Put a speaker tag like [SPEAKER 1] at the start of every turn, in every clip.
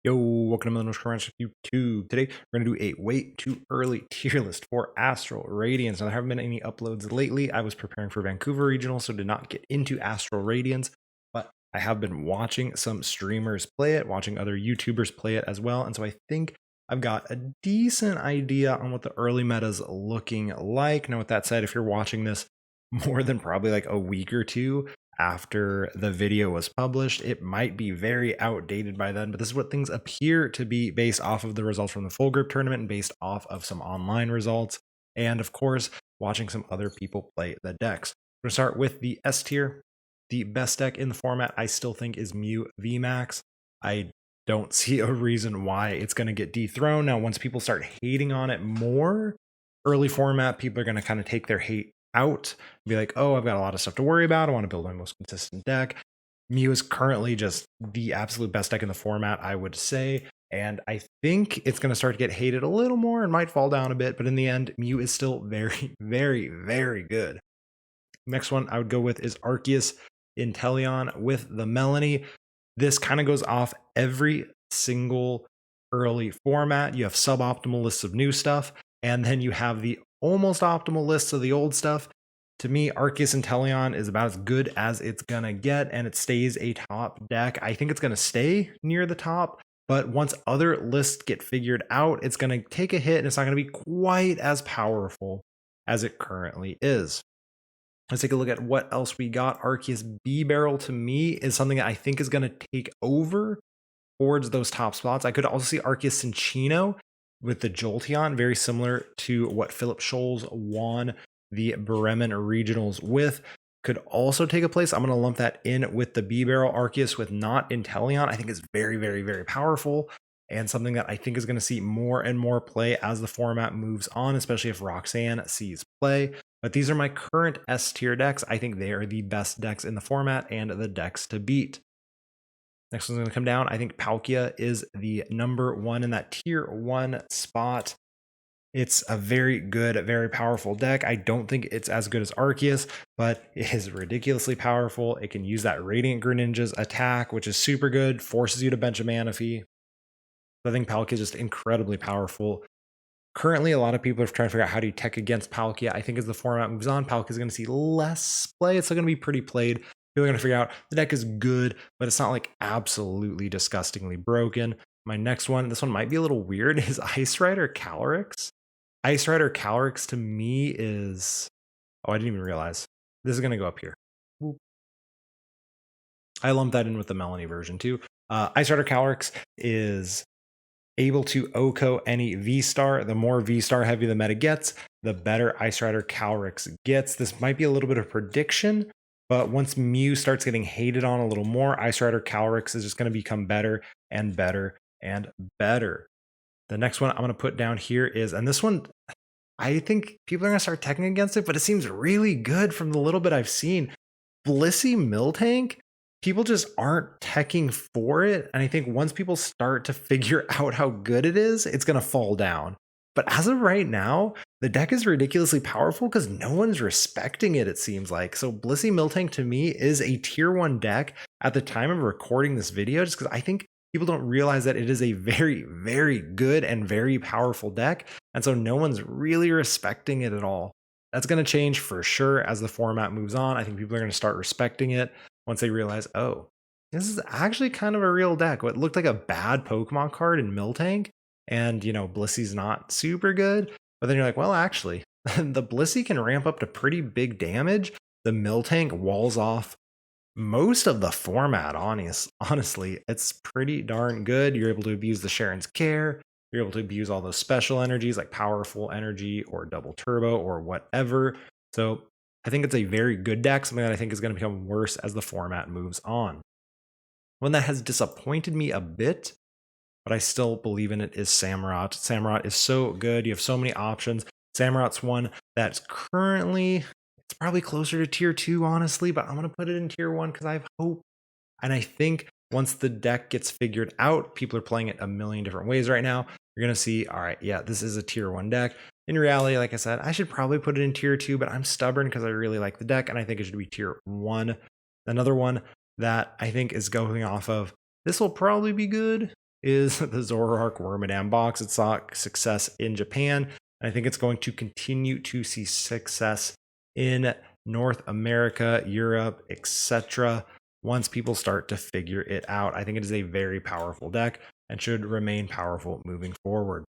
[SPEAKER 1] Yo, welcome to Millennial Crunch YouTube. Today, we're going to do a way too early tier list for Astral Radiance. Now, there haven't been any uploads lately. I was preparing for Vancouver Regional, so did not get into Astral Radiance, but I have been watching some streamers play it, watching other YouTubers play it as well, and so I think I've got a decent idea on what the early meta is looking like. Now, with that said, if you're watching this more than probably like a week or two after the video was published, it might be very outdated by then, but this is what things appear to be based off of the results from the full group tournament and based off of some online results, and of course watching some other people play the decks. We're going to start with the S tier. The best deck in the format I still think is Mew VMAX. I don't see a reason why it's going to get dethroned. Now, once people start hating on it more, early format, people are going to kind of take their hate out, be like, oh, I've got a lot of stuff to worry about. I want to build my most consistent deck. Mew is currently just the absolute best deck in the format, I would say. And I think it's going to start to get hated a little more and might fall down a bit. But in the end, Mew is still very, very, very good. Next one I would go with is Arceus Intellion with the Melanie. This kind of goes off every single early format. You have suboptimal lists of new stuff, and then you have the almost optimal lists of the old stuff. To me, Arceus Intellion is about as good as it's gonna get, and it stays a top deck. I think it's gonna stay near the top, but once other lists get figured out, it's gonna take a hit, and it's not gonna be quite as powerful as it currently is. Let's take a look at what else we got. Arceus B-Barrel to me is something that I think is going to take over towards those top spots. I could also see Arceus Cinccino with the Jolteon, very similar to what Philip Scholes won the Bremen Regionals with. Could also take a place. I'm going to lump that in with the B-Barrel Arceus with not Intellion. I think is very, very, very powerful and something that I think is going to see more and more play as the format moves on, especially if Roxanne sees play. But these are my current S tier decks. I think they are the best decks in the format and the decks to beat. Next one's going to come down. I think Palkia is the number one in that tier 1 spot. It's a very good, very powerful deck. I don't think it's as good as Arceus, but it is ridiculously powerful. It can use that Radiant Greninja's attack, which is super good, forces you to bench a Manaphy. I think Palkia is just incredibly powerful. Currently, a lot of people are trying to figure out how do you tech against Palkia. I think as the format moves on, Palkia is going to see less play. It's still going to be pretty played. People are going to figure out the deck is good, but it's not like absolutely disgustingly broken. My next one, this one might be a little weird, is Ice Rider Calyrex. Ice Rider Calyrex to me is... Oh, I didn't even realize. This is going to go up here. Whoop. I lumped that in with the Melanie version too. Ice Rider Calyrex is able to OHKO any V-Star. The more V-Star heavy the meta gets, the better Ice Rider Calyrex gets. This might be a little bit of prediction, but once Mew starts getting hated on a little more, Ice Rider Calyrex is just going to become better and better and better. The next one I'm going to put down here is, and this one, I think people are going to start teching against it, but it seems really good from the little bit I've seen. Blissey Miltank. People just aren't teching for it. And I think once people start to figure out how good it is, it's going to fall down. But as of right now, the deck is ridiculously powerful because no one's respecting it, it seems like. So Blissey Miltank to me is a tier 1 deck at the time of recording this video, just because I think people don't realize that it is a very, very good and very powerful deck. And so no one's really respecting it at all. That's going to change for sure as the format moves on. I think people are going to start respecting it once they realize, oh, this is actually kind of a real deck. What looked like a bad Pokemon card in Miltank, and, you know, Blissey's not super good. But then you're like, well, actually, the Blissey can ramp up to pretty big damage. The Miltank walls off most of the format, honestly. It's pretty darn good. You're able to abuse the Sharon's Care. You're able to abuse all those special energies like Powerful Energy or Double Turbo or whatever. So I think it's a very good deck, something that I think is going to become worse as the format moves on. One that has disappointed me a bit, but I still believe in it, is Samurott. Samurott is so good. You have so many options. Samurott's one that's currently, it's probably closer to tier 2, honestly, but I'm going to put it in tier 1 because I have hope. And I think once the deck gets figured out, people are playing it a million different ways right now. You're going to see, all right, yeah, this is a tier 1 deck. In reality, like I said, I should probably put it in tier 2, but I'm stubborn because I really like the deck and I think it should be tier 1. Another one that I think is going off of, this will probably be good, is the Zoroark Wormadam box. It saw success in Japan, and I think it's going to continue to see success in North America, Europe, etc. once people start to figure it out. I think it is a very powerful deck and should remain powerful moving forward.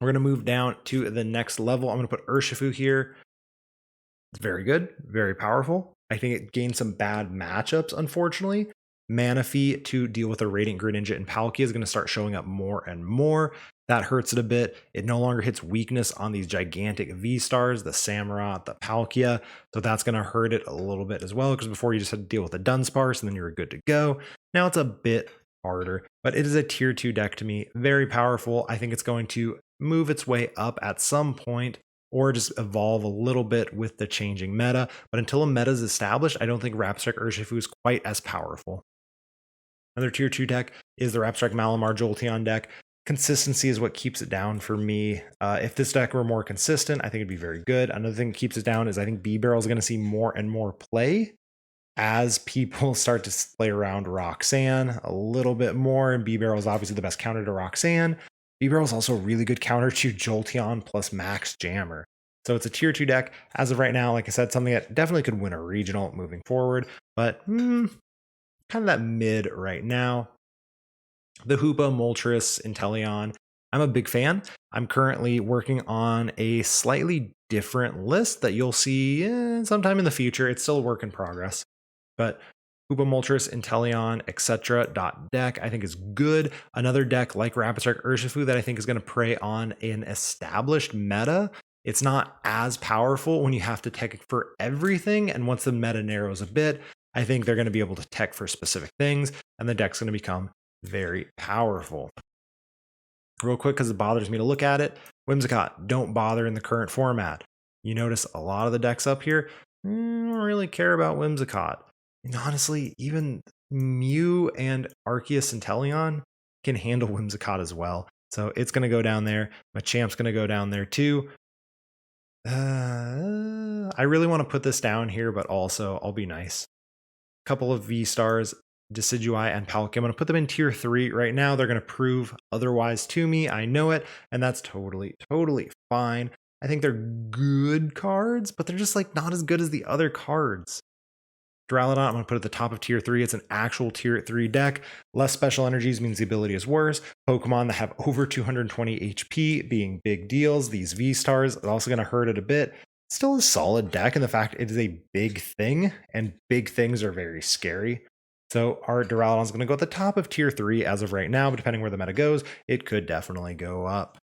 [SPEAKER 1] We're going to move down to the next level. I'm going to put Urshifu here. It's very good, very powerful. I think it gained some bad matchups, unfortunately. Manaphy to deal with a Radiant Greninja and Palkia is going to start showing up more and more. That hurts it a bit. It no longer hits weakness on these gigantic V-Stars, the Samurott, the Palkia. So that's going to hurt it a little bit as well, because before you just had to deal with the Dunsparce and then you were good to go. Now it's a bit harder, but it is a tier 2 deck to me. Very powerful. I think it's going to move its way up at some point, or just evolve a little bit with the changing meta. But until a meta is established, I don't think Rapstrike Urshifu is quite as powerful. Another tier 2 deck is the Rapstrike Malamar Jolteon deck. Consistency is what keeps it down for me. If this deck were more consistent, I think it'd be very good. Another thing that keeps it down is I think B-Barrel is going to see more and more play as people start to play around Roxanne a little bit more. And B-Barrel is obviously the best counter to Roxanne. B-Barrel is also a really good counter to Jolteon plus Max Jammer. So it's a tier 2 deck. As of right now, like I said, something that definitely could win a regional moving forward, but kind of that mid right now. The Hoopa, Moltres, Intellion, I'm a big fan. I'm currently working on a slightly different list that you'll see sometime in the future. It's still a work in progress, but Hoopa, Moltres, Intellion, etc. deck I think is good. Another deck like Rapid Strike Urshifu that I think is going to prey on an established meta. It's not as powerful when you have to tech for everything, and once the meta narrows a bit, I think they're going to be able to tech for specific things, and the deck's going to become very powerful. Real quick, because it bothers me to look at it, Whimsicott, don't bother in the current format. You notice a lot of the decks up here don't really care about Whimsicott. And honestly, even Mew and Arceus Inteleon can handle Whimsicott as well. So it's going to go down there. Machamp's going to go down there too. I really want to put this down here, but also I'll be nice. A couple of V-Stars, Decidueye and Palkia. I'm going to put them in tier 3 right now. They're going to prove otherwise to me. I know it, and that's totally fine. I think they're good cards, but they're just like not as good as the other cards. Duraludon, I'm going to put at the top of tier 3. It's an actual tier 3 deck. Less special energies means the ability is worse. Pokemon that have over 220 HP being big deals. These V-Stars are also going to hurt it a bit. Still a solid deck, and the fact it is a big thing, and big things are very scary. So our Duraludon is going to go at the top of tier 3 as of right now, but depending where the meta goes, it could definitely go up.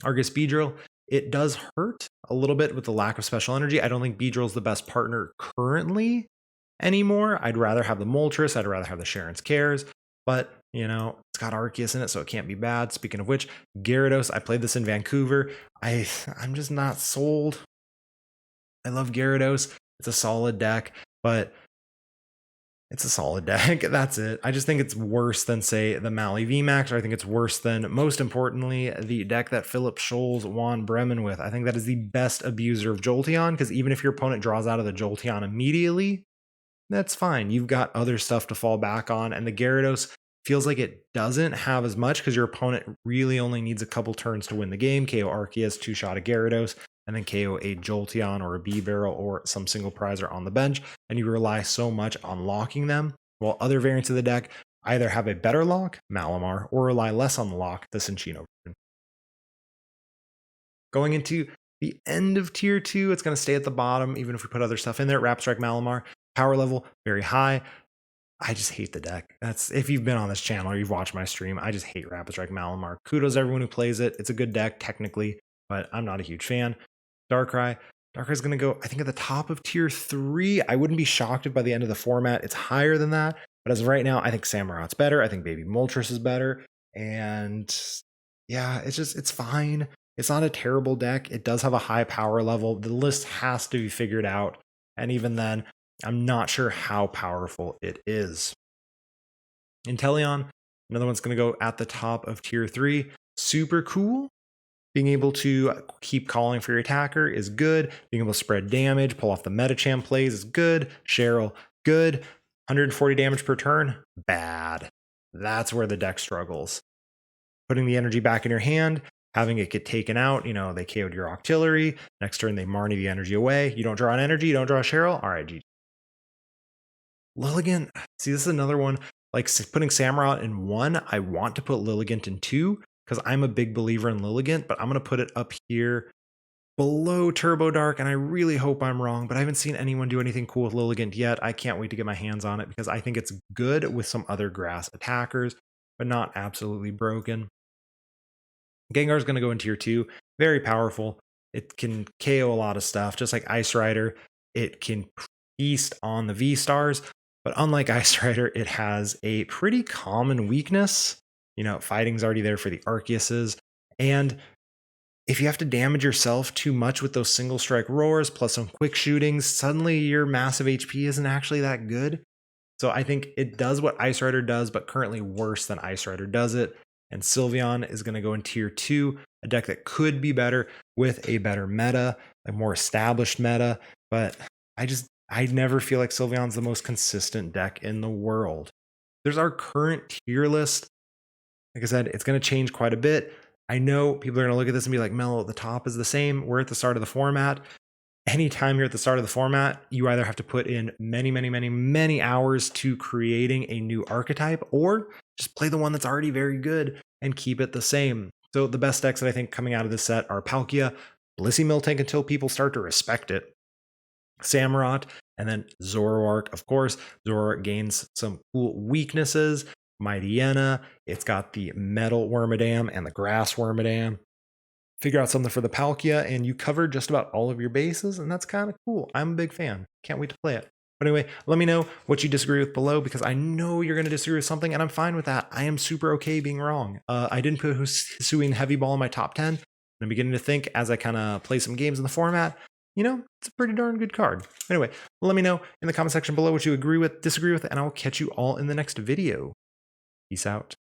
[SPEAKER 1] Argus Beedrill, it does hurt a little bit with the lack of special energy. I don't think Beedrill's the best partner currently anymore. I'd rather have the Moltres. I'd rather have the Sharon's Cares. But, you know, it's got Arceus in it, so it can't be bad. Speaking of which, Gyarados, I played this in Vancouver. I'm just not sold. I love Gyarados. It's a solid deck, but it's a solid deck. That's it. I just think it's worse than, say, the Mally VMAX, or I think it's worse than, most importantly, the deck that Philip Scholes won Bremen with. I think that is the best abuser of Jolteon, because even if your opponent draws out of the Jolteon immediately, that's fine. You've got other stuff to fall back on, and the Gyarados feels like it doesn't have as much because your opponent really only needs a couple turns to win the game. KO Arceus, 2-shot a Gyarados, and then KO a Jolteon or a B-Barrel or some single prizer on the bench, and you rely so much on locking them, while other variants of the deck either have a better lock, Malamar, or rely less on the lock, the Cinccino version. Going into the end of tier 2, it's going to stay at the bottom, even if we put other stuff in there. Rapstrike Malamar, power level, very high. I just hate the deck. That's, if you've been on this channel or you've watched my stream, I just hate Rapstrike Malamar. Kudos to everyone who plays it. It's a good deck, technically, but I'm not a huge fan. Darkrai is going to go, I think, at the top of tier 3. I wouldn't be shocked if by the end of the format it's higher than that. But as of right now, I think Samurott's better. I think Baby Moltres is better. And yeah, it's fine. It's not a terrible deck. It does have a high power level. The list has to be figured out. And even then, I'm not sure how powerful it is. Intellion, another one's going to go at the top of tier 3. Super cool. Being able to keep calling for your attacker is good. Being able to spread damage, pull off the Metacham plays is good. Cheryl, good. 140 damage per turn, bad. That's where the deck struggles. Putting the energy back in your hand, having it get taken out, they KO'd your Octillery. Next turn, they Marnie the energy away. You don't draw an energy, you don't draw a Cheryl. All right, GG. Lilligant, see, this is another one. Like putting Samurott in 1, I want to put Lilligant in 2 because I'm a big believer in Lilligant, but I'm going to put it up here below Turbo Dark, and I really hope I'm wrong, but I haven't seen anyone do anything cool with Lilligant yet. I can't wait to get my hands on it because I think it's good with some other grass attackers, but not absolutely broken. Gengar is going to go in tier 2. Very powerful. It can KO a lot of stuff, just like Ice Rider. It can feast on the V-Stars, but unlike Ice Rider, it has a pretty common weakness. Fighting's already there for the Arceuses, and if you have to damage yourself too much with those single strike roars plus some quick shootings, suddenly your massive HP isn't actually that good. So I think it does what Ice Rider does, but currently worse than Ice Rider does it. And Sylveon is going to go in tier 2, a deck that could be better with a better meta, a more established meta. But I never feel like Sylveon's the most consistent deck in the world. There's our current tier list. Like I said, it's going to change quite a bit. I know people are going to look at this and be like, Mel, the top is the same. We're at the start of the format. Anytime you're at the start of the format, you either have to put in many hours to creating a new archetype, or just play the one that's already very good and keep it the same. So the best decks that I think coming out of this set are Palkia, Blissey Miltank until people start to respect it, Samurott, and then Zoroark. Of course, Zoroark gains some cool weaknesses. Mightyena, it's got the Metal Wormadam and the Grass Wormadam. Figure out something for the Palkia, and you cover just about all of your bases, and that's kind of cool. I'm a big fan. Can't wait to play it. But anyway, let me know what you disagree with below, because I know you're going to disagree with something, and I'm fine with that. I am super okay being wrong. I didn't put Hisuian Heavy Ball in my top 10. I'm beginning to think as I kind of play some games in the format, it's a pretty darn good card. Anyway, let me know in the comment section below what you agree with, disagree with, and I'll catch you all in the next video. Peace out.